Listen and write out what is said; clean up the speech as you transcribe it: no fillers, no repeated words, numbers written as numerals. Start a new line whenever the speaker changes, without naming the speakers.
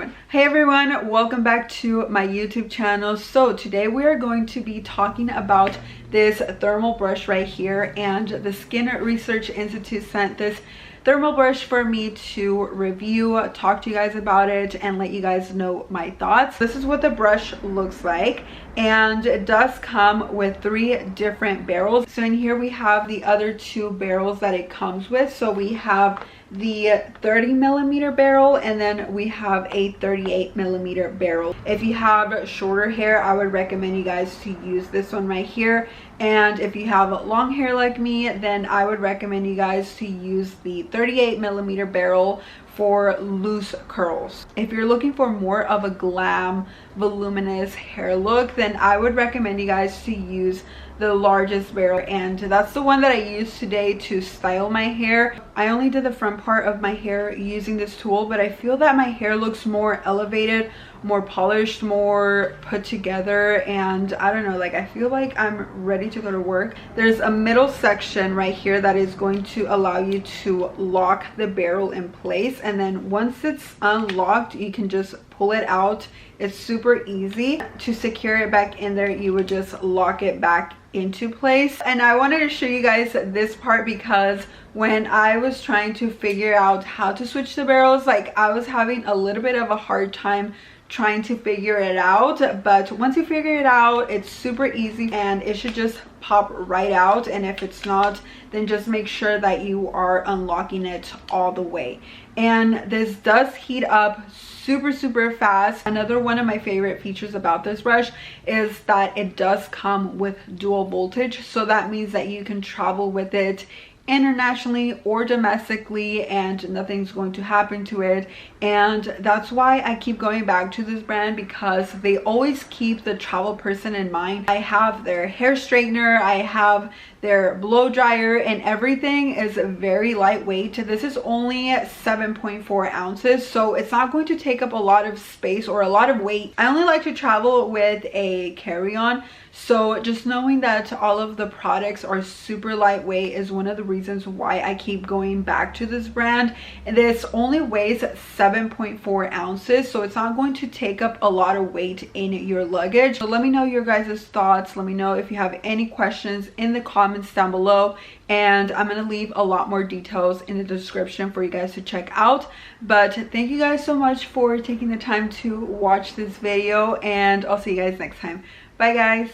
Hey everyone, welcome back to my YouTube channel. So today we are going to be talking about this thermal brush right here, and the Skin Research Institute sent this thermal brush for me to review, talk to you guys about it, and let you guys know my thoughts. This is what the brush looks like, and it does come with 3 different barrels. So in here we have the other 2 barrels that it comes with. So we have the 30mm barrel, and then we have a 38mm barrel. If you have shorter hair, I would recommend you guys to use this one right here, and if you have long hair like me, then I would recommend you guys to use the 38mm barrel for loose curls. If you're looking for more of a glam, voluminous hair look, then I would recommend you guys to use the largest barrel, and that's the one that I used today to style my hair. I only did the front part of my hair using this tool, but I feel that my hair looks more elevated, more polished, more put together, and I don't know, like I feel like I'm ready to go to work. There's a middle section right here that is going to allow you to lock the barrel in place, and then once it's unlocked, you can just pull it out. It's super easy to secure it back in there. You would just lock it back into place. And I wanted to show you guys this part because when I was trying to figure out how to switch the barrels, like I was having a little bit of a hard time trying to figure it out. But once you figure it out, it's super easy and it should just pop right out. And if it's not, then just make sure that you are unlocking it all the way. And this does heat up super fast. Another one of my favorite features about this brush is that it does come with dual voltage, so that means that you can travel with it internationally or domestically and nothing's going to happen to it. And that's why I keep going back to this brand, because they always keep the travel person in mind. I have their hair straightener, I have their blow dryer, and everything is very lightweight. This is only 7.4 ounces, so it's not going to take up a lot of space or a lot of weight. I only like to travel with a carry-on, so just knowing that all of the products are super lightweight is one of the reasons why I keep going back to this brand. And this only weighs 7.4 ounces, so it's not going to take up a lot of weight in your luggage. So let me know your guys' thoughts. Let me know if you have any questions in the comments down below, and I'm going to leave a lot more details in the description for you guys to check out. But thank you guys so much for taking the time to watch this video, and I'll see you guys next time. Bye guys.